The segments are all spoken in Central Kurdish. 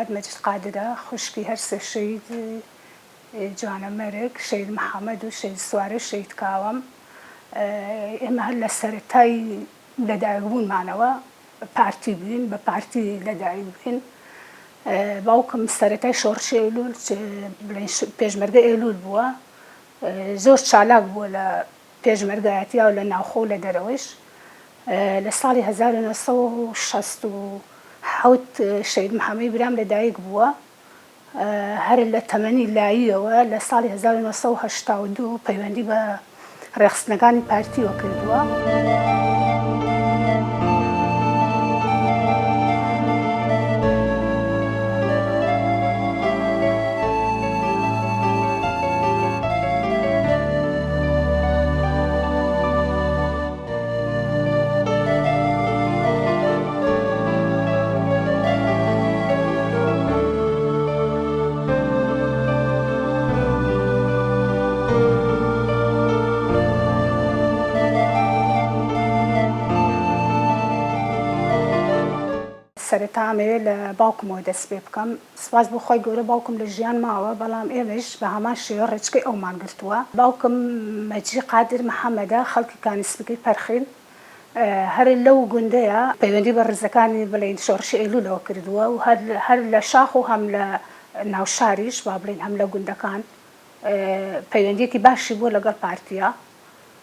فؤاد مجد قادرة خشكي هرس الشهيد جوانا مرق شهيد محمد وشهيد سواري وشهيد كاوم إما هلا سرتاي لدعيبون معنوا بارتي بين ببارتي لدعيبين باوكم سرتاي شورش إيلول بيجمرقة إيلول بوا زور شالاق بوا لبيجمرقاتيا ولا ناخو لدرويش لسالي 1960 الشهيد محمد برام لدايق بوا هر التمني لايوا لسالي 1982 بيوندي با رئيسنگانی پارتی وکردوا سرتامي لباوكم ودس بكم سواز بخوي جورا باوكم للجيان معه بلام إيمش بهماش يرجع أو ما قلتوا باوكم مجي قادر محمد خلق كان اسمه برخين هر اللو جندية بيوندي برزكاني بلين شورش إلو لو كردوا وهر لشاخو هم لناوشاريش بابلين هم لو جندكان بيوندي كي باش يبوا لقى بارتيا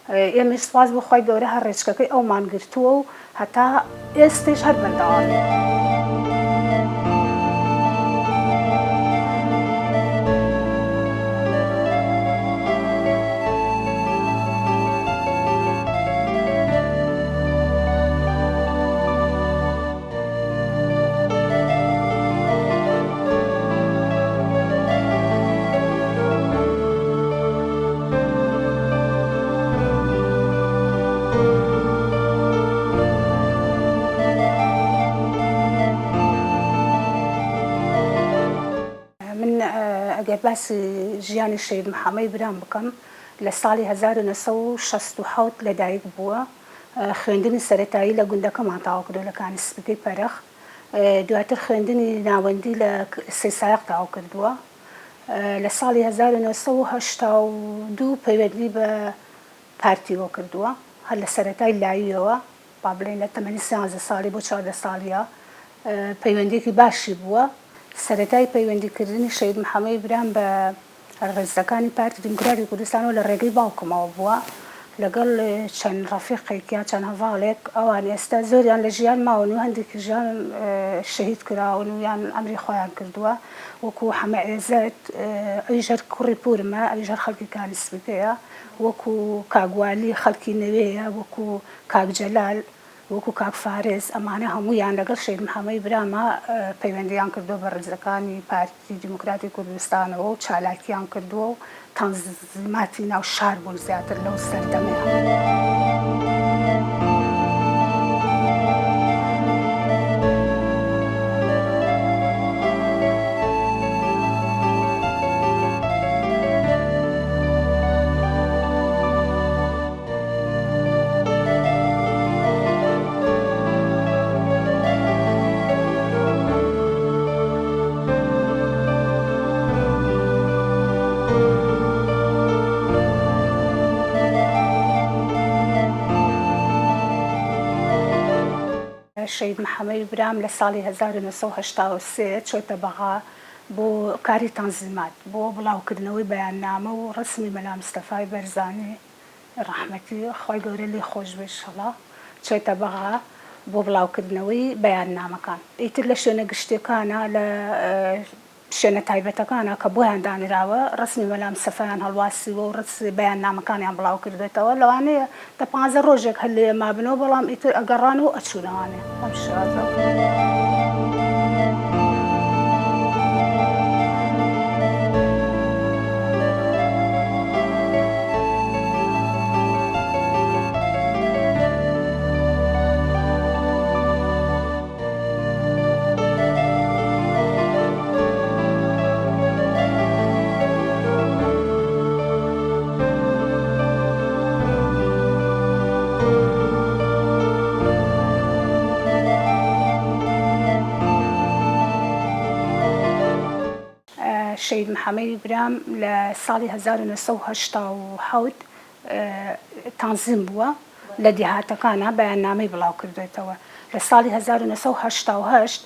إيمش سواز بخوي جورا هرجع أو ما قلتوا حتى استيش هر بلدان بس جياني الشهيد محمد برام بكم لسالي 1968 لدايق بوا خوندني سرتاي لگندك ما تاوكدو لكان سبكي برخ دواتر خوندني ناوندي لسيسايق تاوكدوا لسالي 1982 بيودي بارتي وكردوا هلا سرتاي لايوا بابلين ل8 سالي بو 4 ساليا بيوندي كي باشي بوا سرتاي بيوندي كردني الشهيد محمد برام بالرزقاني بارتي ديمقراطي كردستان ولا رقي باوكم أو بوا لقال كان رفيقي كان هفالك أو أنا استأذر يعني لجيان ما ونو عندك جيان الشهيد كرا ونو يعني أمري خوان كردوا وكو حمايزات أيجر كوري بورما أيجر خلقي كان سبكيا وكو كاغوالي خلقي نبيا وكو كاغ جلال وكو كاك فارس أمانة همو يعني لقل شهيد محمد براما بيونديان كردو برزقاني بارتي ديمقراطي كردستان و چالاكيان كردو تنظيماتي ناو شهر بول زيادر لو سردمها الشهيد محمد برام لسالي 1983 شو تبغى بو كاري تنظيمات بو بلاو كدنوي بياننامه ورسمي ملا مصطفى برزاني رحمتي خوي قوري لي خوش بالشلا شو تبغى بو بلاو كدنوي بياننامه كان يتلا شو نقشتي كان شنو تايبتا كان كبوه عندنا راوة رسمي ملام سفيان هالواسي ورس بياننامه كان يعم بلاو كردتا ولا أنا تبغى زروجك هاللي ما بنو بلام أقرانه أتشونا أنا أمشي هذا محەممەد برام لە ساڵی 1970 تانزیم بووە لە دیهاتەکانە بەیاننامەی بڵاو کردوێتەوە. لە ساڵی 1970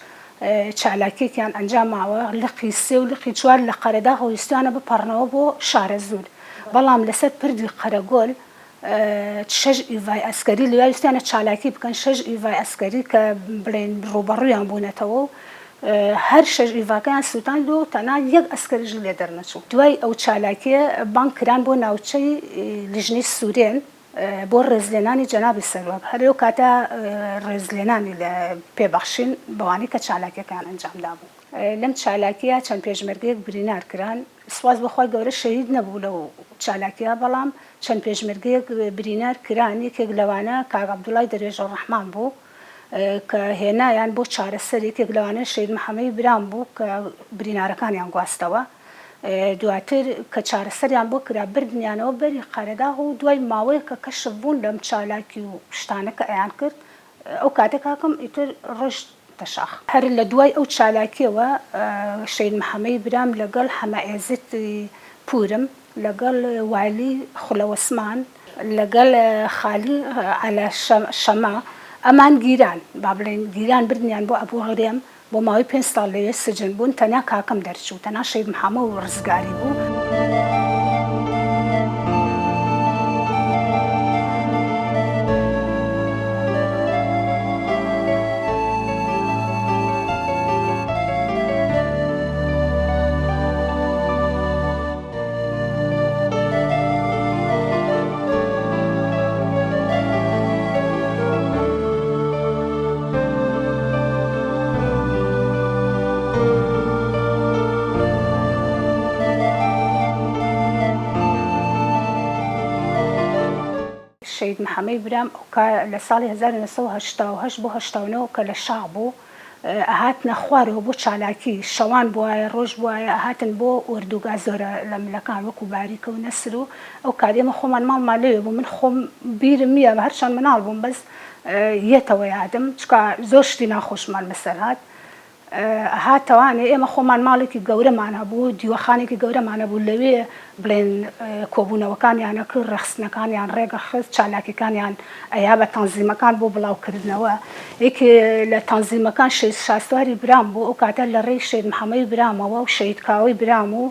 چالاکیێکیان ئەنجام ماوە لقی 3 و لقی 4 لە قەرەدا هەویستیانە بپەڕنەوە بۆ شارە زوور، بەڵام لەسەر پردی قەرەگۆل 6 ئیڤای ئەسکەری لەویستیانە چالاکی بکەن، 6 ئیڤای ئەسکەری کە بڵێن ڕوبەڕوویان بوونەتەوە و هەر 6 ئیڤاکەیان سووتاند و تەنها 1 ئەسکەریش لێ دەرنەچوو. دوای ئەو چالاکیە بانگ کران بۆ ناوچەی لیژنەی سوورێن بۆ ڕێزلێنانی جەنابی سەرۆک. هەر لەو کاتە ڕێزلێنانی لە پێبەخشین بەوانەی کە چالاکیەکان ئەنجامدا بوو. لەم چالاکیە چەند پێشمەرگەیەک برینار کران، سواز بەخوای گەورە شەهید نەبوو لەو چالاکیە، بەڵام چەند پێشمەرگەیەک برینار کران. یەکێک لەوانە کاک عەبدوڵای دەروێژە ڕەحمان بوو کە هێنایان بۆ چارەسەر، یەکێک لەوانە شەید محەممەد برام بوو کە برینارەکانیان گواستەوە. دواتر کە چارەسەریان بۆ کرا بردنیانەوە بەری قەرەدا و دوای ماوەیە کە کەشف بوون لەم چالاکی و شتانە کە ئەیان کرد، ئەو کاتێک کاکەم ئیتر ڕۆژ تەشاخ. هەر لە دوای ئەو چالاکیەوە شەید محەممەد برام لەگەڵ حەمەئێزت پورم، لەگەڵ والی خولەوەسمان، لەگەڵ خالی عەلا شەما ئەمان گیران با بڵێن گیران بردنیان بۆ ئەبوو هەرێم بۆ ماوەی 5 ساڵ لەوێ سجن بوون. تەنیا کاکەم دەرچوو، تەنها شەید محەممەد و ڕزگاری بوو. شەید محەممەد برام لە ساڵی 1970 بۆ 89 کە لە شاع بوو، ئەهاتنە خوارەوە بۆ چالاکی، شەوان بووایە ڕۆژ بووایە، ئەهاتن بۆ ئوردوگا زۆرە لە ملەکان وەکو باریکە و نەسر و ئەو کات ئێمە خۆمان ماڵمان لێوێ بوو. من خۆم بیرم نییە، هەرچەند مناڵ بووم بەس یەتەوە یادم، چکە زۆر شتی ناخۆشمان بەسەر هات. هاتەوانێ ئێمە خۆمان ماڵێکی گەورەمان هەبوو، دیوەخانێکی گەورەمان هەبوو، لەوێ بڵێن کۆبوونەوەکانیانە کرد، ڕەخسنەکانیان ڕێگە خست، چالاکیەکانیان ئەیا بە تەنزیمەکان بۆ بڵاوکردنەوە. یەکێ لە تەنزیمەکان شەید شاسواری برام بوو، ئەو کاتە لە ڕێی شەید محەممەد برامەوە و شەید کاوەی برام و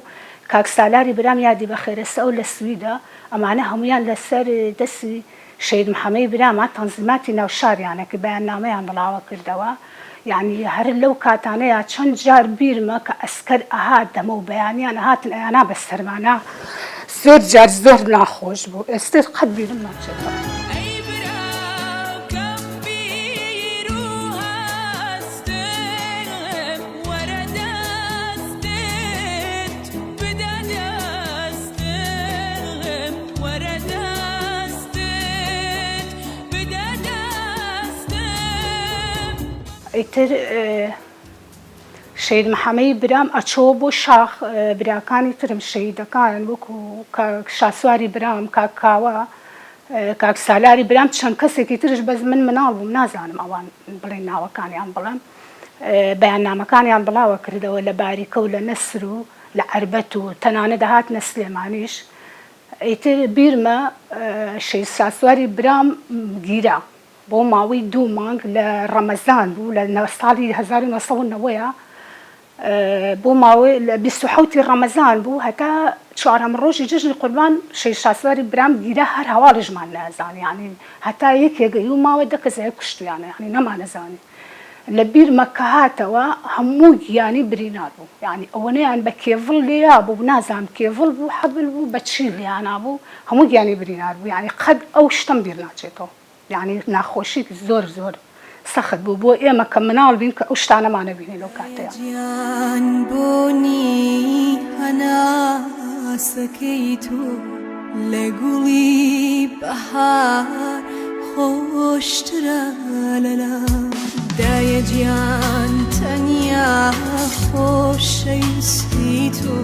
کاک سالاری برام یادی بەخێرەسە ئەو لە سویدە، ئەمانە هەمویان لەسەر دەستی شەید محەممەد برامە تەنزیماتی ناو شاریانە کە بەیاننامەیان بڵاوە کردەوە. یعنی هەر لەو کاتانەیە چەند جار بیرمە کە ئەسکەر ئەهات دەمە و بەیانیان ئەهاتن ئەیانا بەسەرمانە، زۆر جار زۆر ناخۆش بوو. ئێستر قەت بیرم ناچێتەوە. ئیتر شەید محەممەد برام ئەچۆ بۆ شاخ براکانی ترم شەیدەکان وەکو شاسواری برام، کاک کاوە، کاک سالاری برام، چەند کەسێکی ترش بەس من مناڵ بووم نازانم ئەوان بڵێن ناوەکانیان بڵێم. بەیاننامەکانیان بڵاوە کردەوە لە باریکە و لە نەسر و لە عەربەت و تەنانە دەهاتنە سلێمانیش. ئیتر بیرمە شەید شاسواری برام گیرا بۆ ماوەی 2 مانگ لە ڕەمەزان بوو، لە ساڵی 1990 بۆ ماوەی لە 27 ڕەمەزان بوو، هەتا 4 ڕۆژی جژنی قوربان شەید شاسواری برام گیرا، هەر هەواڵیشمان نەزانی، یعنی هەتا یەکێگەی و ماوە 10 کەسەیە کوشتیانە، یعنی نەمانەزانی. لە بیرمە کە هاتەوە هەموو گیانی برینار بوو، یعنی ئەوەنەیان بە کێڤڵ لێیا بوو، نازانم کێڤڵ بوو حەبل بوو بە چی لیانا بوو، هەموو گیانی برینار بوو، یعنی قەت ئەو شتم بیر ناچێتەوە. یعنی ناخۆشی زۆر زۆر سەخت بوو بۆ ئێمە کە مناڵ بین کە ئەو شتانەمانە بینی لەو کاتەیە. گیان بۆنی هەناسەکەی تۆ لە گوڵی بەهار خۆشترە لەلام، دایە گیان تەنیا خۆشەویستی تۆ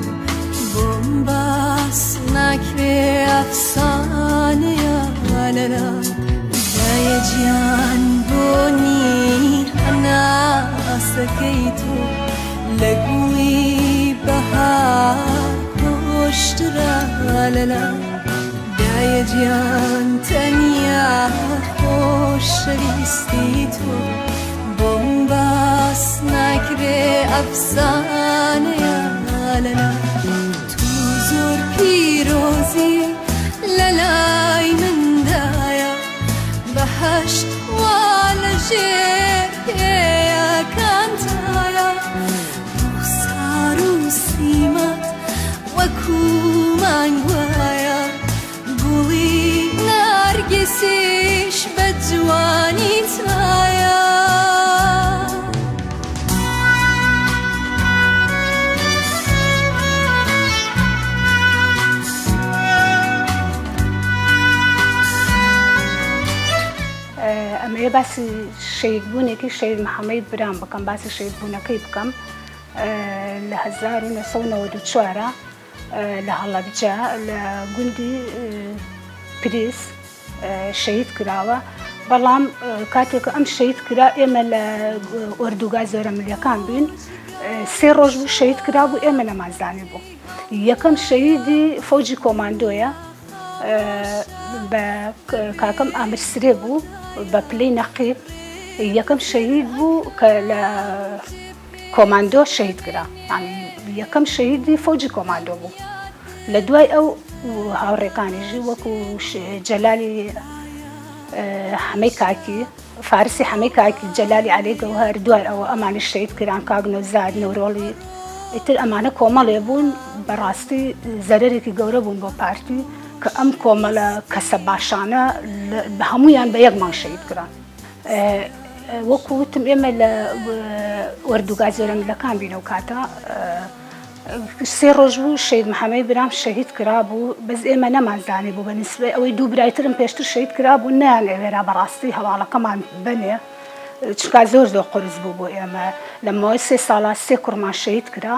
بۆم باس ناکرێ ئەفسانەیە لەلام، دایە گیان بۆنی هەناسەکەی تۆ لە گوڵی بەهار خۆشترە لەلا دایە گیان تەنیا خۆشەویستی تۆ بۆم باس ناکرێ ئەفسانەیە لەلا تو زۆر پیرۆزی لەلای مندایە بەهەشت وا لەژێر پێیەکانتایە ڕوخسار و سیمات وەکو مانگوایە گوڵی نارگیسیش بە جوانی تایە ئەمەیە باسی شەیدبوونێکی شەید محەممەد برام بکەم باسی شەیدبوونەکەی بکەم لە 1994 لە هەڵەبجە لە گوندی پریس شەید کراوە بەڵام کاتێککە ئەم شەید کرا ئێمە لە ئۆردوگای زۆرە ملیەکان بووین 3 ڕۆژ بوو شەید کرا بوو ئێمە نەمازانی بوو یەکەم شەیدی فەوجی کۆماندۆیە بە کاکەم ئامرسرێ بوو بە پلەی نەقیب یەکەم شەهید بوو کە لە کۆماندۆ شەهید کرا یەکەم شەهیدی فەوجی کۆماندۆ بوو لە دوای ئەو هاوڕێکانیژی وەکو جەلالی حەمەی کاکی فارسی حەمەی کاکی جەلالی عەلی گەوهەر دوای ئەوە ئەمانی شەهید کران کاک نەوزاد نەورۆڵی ئیتر ئەمانە کۆمەڵێ بوون بەڕاستی زەرەرێکی گەورە بوون بۆ پارتی کە ئەم کۆمەڵە کەسە باشانە هەمویان بە یەک مانگ شەهید کران وەکو وتم ئێمە لە وەردوگای زۆرە ملیەکان بینە و کاتە 3 ڕۆژ بوو شەید محەممەد برام شەهید کرا بوو بەس ئێمە نەمانزانی بوو بەنسبەی ئەوەی دوو برایترم پێشتر شەهید کرا بوو نەیانەوێرا بەڕاستی هەواڵەکەمان بنێ چکا زۆر قورس بوو بۆ ئێمە لە ماوەی 3 ساڵە 3 کوڕمان شەهید کرا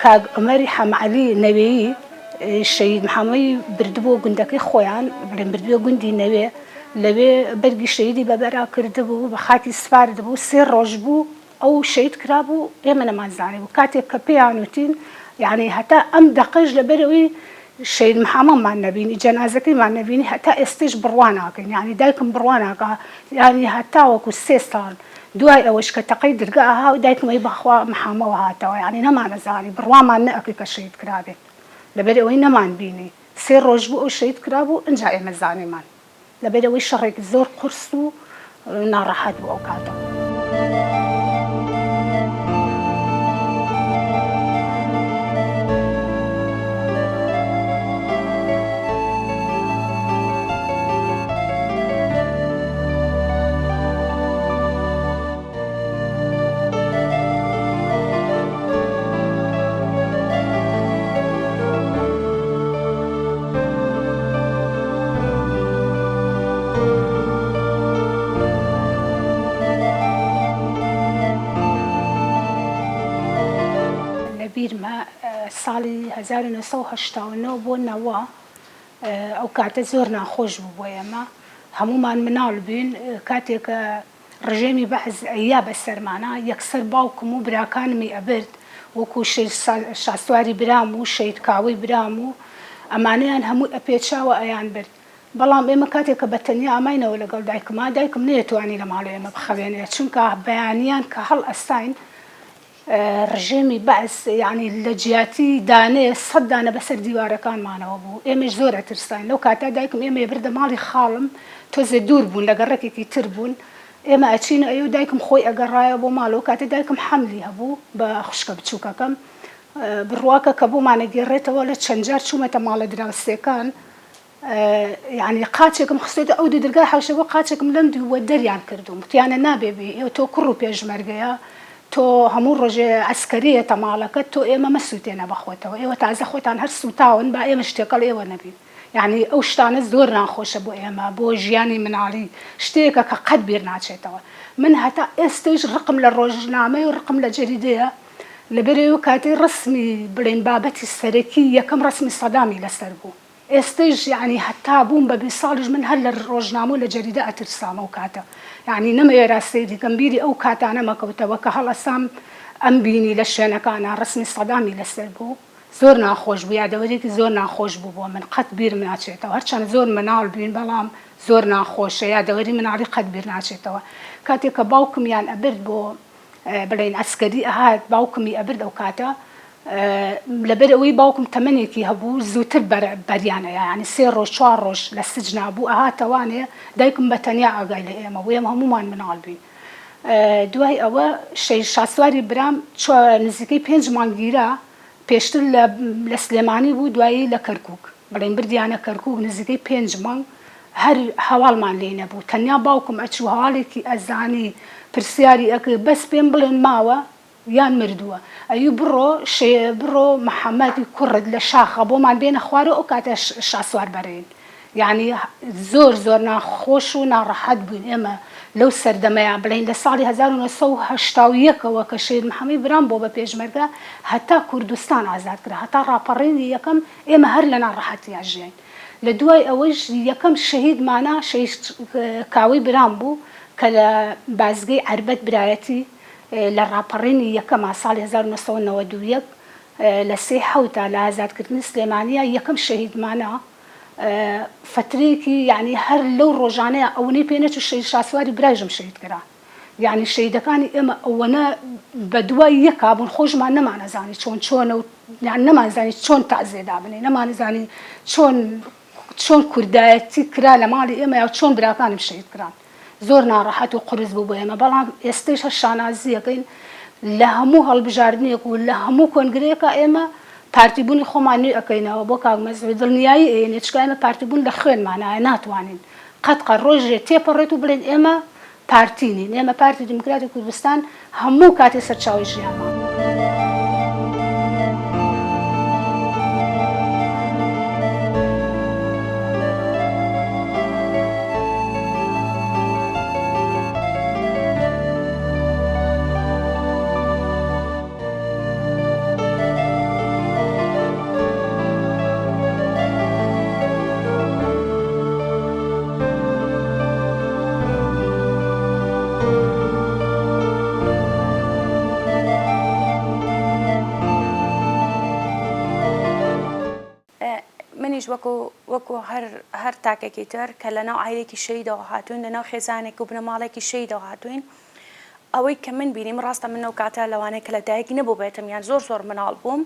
کاک عومەری حەمعەلی نەوێیی شەید محەممەد بردبوو گوندەکەی خۆیان بڵێن بردووە گوندی نەوێ لەوێ بەرگی شەیدی بەبەرا کردبوو بە خاکی سپاردبوو 3 ڕۆژ بوو ئەو شەید کرا بوو ئێمە نەمانزانی بوو کاتێک کە پێیان وتین یعنی هەتا ئەم دەقەش لەبەرەوەی شەید محەممەدمان نەبینی جەنازەکەیمان نەبینی هەتا ئێستش بڕوان ناکەین یعنی دایکم بڕوان ناکە یعنی هەتا وەکو 3 ساڵ دوای ئەوەش کە تەقەی دەرگا ئاها و دایکمەی بەخوا محەممەوە هاتەوە یعنی نەمانەزانی بڕوانمان نەئەکەی کە شەید کرابێت لەبەرەوەی نەمان بینی 3 ڕۆژ بوو ئەو شەید کرا بوو ئەنجا ئێمە زانیمان لەبەرەوەی شەڕێک زۆر قورس و ناڕەحەت بوو ئەو کاتە بیرمە ساڵی 1970 بۆ نەوە ئەو کاتە زۆر ناخۆش بوو بۆ ئێمە هەمومان مناڵ بووین کاتێکە ڕژێمی بەعز ئەیا بەسەرمانە یەکسەر باوکم و براکانمی ئەبرد وەکو شاسواری برام و شەید کاوەی برام و ئەمانەیان هەموو ئەپێچاوە ئەیان برد بەڵام ئێمە کاتێککە بە تەنیا ئەماینەوە لەگەڵ دایکما دایکم نەیەتوانی لە ماڵ ئێمە بخەوێنێت چونکە بەیانیان کە هەڵ ئەستاین ڕژێمی بەعس یعنی لە جیاتی دانێ 100 دانە بەسەر دیوارەکانمانەوە بوو ئێمەش زۆر ئەترساین لەو کاتا دایکم ئێمە بردە ماڵی خاڵم تۆزێ دوور بوون لە گەڕێکێکی تر بوون ئێمە ئەچینە ئەو دایکم خۆی ئەگەڕایە بۆ ماڵەوە کاتە دایکم حەملی هەبوو بە خوشکە بچووکەکەم بڕواکە کە بۆمانە گێڕێتەوە لە چەند جار چوومەتە ماڵە دراوسێکان یعنی قاچێکم خستێتە ئەو دەرگای حەوشەوە قاچێکم لەم دووە دەریان کردوم وتیانە نابێبی ئێوە تۆ کوڕ و پێشمەرگەیە تۆ هەموو ڕۆژێ ئەسکەریەتە ماڵەکەت تۆ ئێمە مەسووتێنە بەخۆتەوە ئێوە تازە خۆتان هەر سوتاون با ئێمە شتێکەڵ ئێوە نەبین یعنی ئەو شتانە زۆر ناخۆشە بۆ ئێمە بۆ ژیانی مناڵی شتێکە کە قەت بیر ناچێتەوە من هەتا ئێستش ڕقم لە ڕۆژنامەی و ڕقم لە جەریدەیە لەبەرەوە کاتەی ڕسمی بڵێن بابەتی سەرەکی یەکەم ڕسمی سەدامی لەسەر بوو ئێستش یعنی هەتا بووم بە 20 ساڵیش من هەر لە ڕۆژنامە و لە جەریدە ئەترسام ئەو کاتە یعنی نەمەوێرا سەیری گەمبیری ئەو کاتانە مەکەوتەوە کە هەڵەسام ئەم بینی لە شوێنەکانە ڕسمی سەدامی لەسەر بوو زۆر ناخۆش بوو یادەوەرێکی زۆر ناخۆش بوو بۆ من قەت بیر ناچێتەوە هەرچەند زۆر مەناڵ بووین بەڵام زۆر ناخۆشە یادەوەری مناڵی قەت بیر ناچێتەوە کاتێک کە باوکمیان ئەبرد بۆ بڵێن ئەسکەری ئەهات باوکمی ئەبرد ئەو کاتە لەبەر ئەوەی باوکم تەمەنێکی هەبوو زووتر بەریانەیە ینی 3 ڕۆژ 4 ڕۆژ لە سجنا بوو ئەهاتەوانێ دایکم بە تەنیا ئاگای لە ئێمە بۆ ئێمە هەمومان مناڵ بووین دوای ئەوە شاسواری برام نزیکەی 5 مانگیرە پێشتر لە سلێمانی بوو دوایی لە کەرکووک بڵێن بردیانە کەرکووک نزیکەی 5 مانگ هەر هەواڵمان لێ نەبوو تەنیا باوکم ئەچوو هەواڵێکی ئەزانی پرسیاری ئەکرد بەس پێم بڵێن ماوە یان مردووە ئەوی بڕۆ محەممەدی کوڕت لە شاخە بۆمان بێنە خوارە ئەو کاتە شاسوار بەرێن یعنی زۆر زۆر ناخۆش و ناڕەحەت بووین ئێمە لەو سەردەمەیە بڵین لە ساڵی 1970ەوە کە شێد محەممەد برام بۆ بە پێشمەرگە هەتا کوردستان ئازاد کرا هەتا ڕاپەڕێنی یەکەم ئێمە هەر لە ناڕەحەتیا ژیان لە دوای ئەوەش یەکەم شەهیدمانە کاوەی برام بوو کە لە بازگەی عەربەت برایەتی لە ڕاپەڕێنی یەکەمە ساڵی 1991 لە 3 حەوتە لە ئازادکردنی سلێمانیە یەکەم شەهیدمانە فترێکی یعنی هەر لەو ڕۆژانەیە ئەوەی پێنەچ و شاسواری برایژم شەهید کرا یعنی شەهیدەکانی ئێمە ئەوەنە بە دوای یەکا بوون خۆشمان نەمانەزانی چۆنە و نەمانزانی چۆن تازێدا بنێ نەمانزانی چۆن کوردایەتی کرا لە ماڵی ئێمە یا چۆن براکانم شەهید کران زۆر ناڕەحەت و قورس بوو بۆ ئێمە بەڵام ئێستش هەر شانازیەکەین لە هەموو هەڵبژاردنێک و لە هەموو کۆنگرەیەکە ئێمە پارتیبوونی خۆمان نوێ ئەەکەینەوە بۆ کاک مەزوی دڵنیایی ئێنێ چکە ئێمە پارتیبوون لە خوێنمانایە ناتوانین قەت ڕۆژێ تێپەڕێت و بڵێن ئێمە پارتینین ئێمە پارتی دیموکراتی کوردستان هەموو کاتێ سەرچاوی ژیانمان منیش وەکو هەر تاکێکی تر کە لەناو عایلێکی شەیدەوە هاتوین لەناو خێزانێک و بنەماڵێکی شەیدەوە هاتوین ئەوەی کە من بینیم ڕاستە من ئەو کاتە لەوانەیە کە لە دایکی نەبوو بێتم یان زۆر مناڵ بووم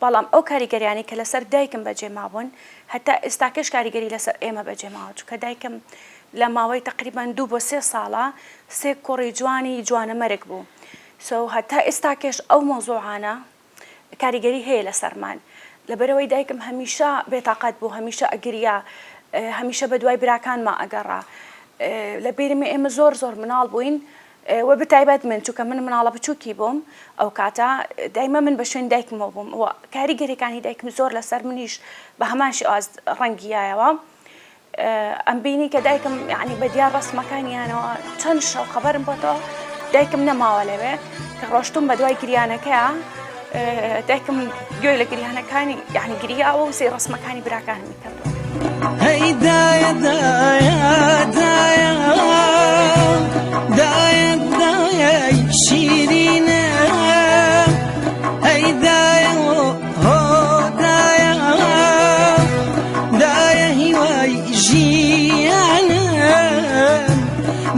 بەڵام ئەو کاریگەریانی کە لەسەر دایکم بەجێما بوون هەتا ئێستاکەش کاریگەری لەسەر ئێمە بەجێماوە چونکە دایکم لە ماوەی تقریبان 2 بۆ 3 ساڵە 3 کوڕی جوانە مەرگ بوو هەتا ئێستاکەش ئەو مۆزوعانە کاریگەری هەیە لەسەرمان لەبەرەوەی دایکم هەمیشە بێتاقەت بوو هەمیشە ئەگریا هەمیشە بە دوای براکانمان ئەگەڕا لە بیرمە ئێمە زۆر مناڵ بووین وە بتایبەت من چونکە من مناڵە بچووکی بووم ئەو کاتە دایمە من بە شوێن دایکمەوە بووم کاریگەریەکانی دایکم زۆر لەسەر منیش بە هەمانشی ڕەنگیایەوە ئەم بینی کە دایکم یعنی بە دیار ڕەسمەکانیانەوە چەند شەو خەبەرم بۆتەوە دایکم نەماوە لەوێ کە ڕۆشتم بە دوای گریانەکەیە دایکم گوێی لە گریانەکانی یعنی گریاوە و سێ ڕەسمەکانی براکانم کردەوە هەی دایە شیرینە هەی دایە هیوای ژیانە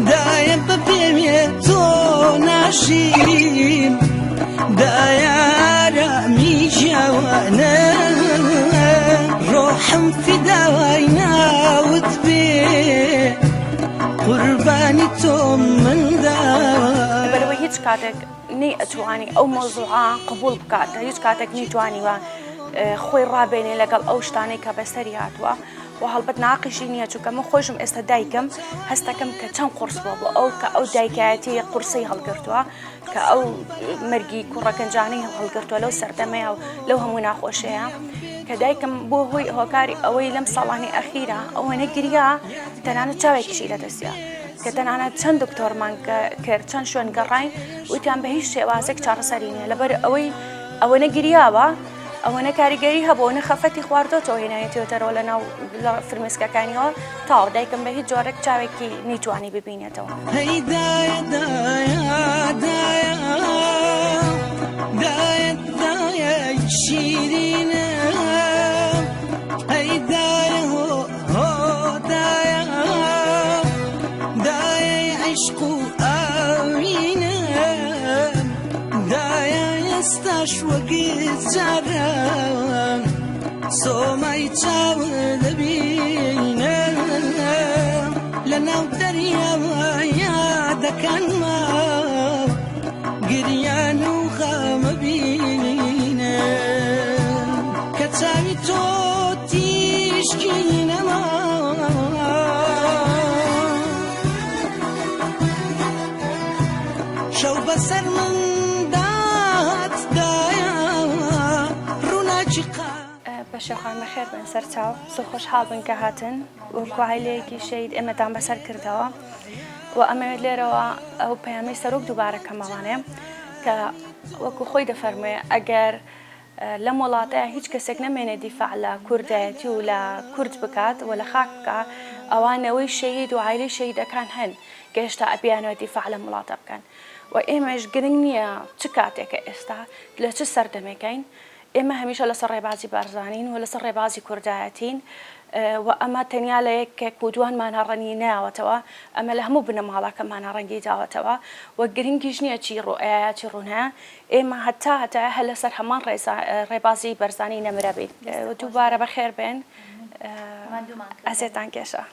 دایە بە پێمێ تۆ ناشین دایارامی جوانە ڕۆحم فیداوای ناوت بێ قوربانی تۆ مندا بەرەوەی هیچ کاتێک نەی ئەتوانی ئەو مۆزوعە قبول بکات هیچ کاتێک نەیتوانیوە خۆی ڕابێنێ لەگەڵ ئەو شتانەی کە بەسەری هاتووە و هەڵبەت ناقیشی نییە چونکە من خۆشم ئێستا دایکم هەستەکەم کە چەند قورس بۆ ئەو کە ئەو دایکایەتی قورسەی هەڵگرتووە کە ئەو مەرگی کوڕەکەنجانەی هەڵگرتووە لەو سەردەمەیە و لەو هەموو ناخۆشەیە کە دایکم بۆ هۆی هۆکاری ئەوەی لەم ساڵانی ئەخیرە ئەوەنە گریا تەنانەت چاوێکیشی لەدەستە کە تەنانەت چەند دکتۆرمان کرد چەند شوێن گەڕاین وتیان بە هیچ شێوازێک چارەسەری نییە لەبەر ئەوەنە گریاوە ئەوەنە کاریگەری هەبووە خەفەتی خواردۆتەوە هێنایەتەوە لەناو فرمێسکەکانیەوە تاو دایکم بە هیچ جۆرێک چاوێکی نیتوانی ببینێتەوە شیرینە ئەی دایە هۆ دایە دایە عشق و ئاوینە دایە ئێستاش وەگت جارە سۆمای چاوە دەبینە لەناو دەریاوە یادەکانمە گریان و خەمە بینە کە چاوی تۆ تیشکی نەما شەو بەسەر من دادایە ڕووناکی بەشەخان بەخێر بن سەر چاو زۆر خۆشحاڵ بن کە هاتن وەکو هایلەیەکی شەید ئێمەتان بەسەر کردەوە و ئەمەوێت لێرەوە ئەو پەیامی سەرۆک دووبارە کەمەڵانێ کە وەکو خۆی دەفەرموێ ئەگەر لەم وڵاتەیە هیچ کەسێک نەمێنێ دیفاع لە کوردایەتی و لە کورد بکات و لە خاک بکات ئەوانەوەی شەهید و عایلەی شەهیدەکان هەن کە هێشتا ئەبیانەوە دیفاع لەم وڵاتە بکەن و ئێمەش گرنگ نییە چ کاتێکە ئێستا لە چ سەردەمێکین ئێمە هەمیشە لەسەر ڕێبازی بارزانین و لەسەر ڕێبازی کوردایەتین و ئەمە تەنیا لە یەکێک و دوانمانە ڕەنی ناوەتەوە ئەمە لە هەموو بنەماڵەکەمانە ڕەنگی داوەتەوە و گرنگیش نییە چی ڕۆئەیە چی ڕوونە ئێمە هەتا هەر لەسەر هەمان ڕێبازی بەرزانی نەمرە بین دووبارە بەخێر بێن ئەزێتان کێشە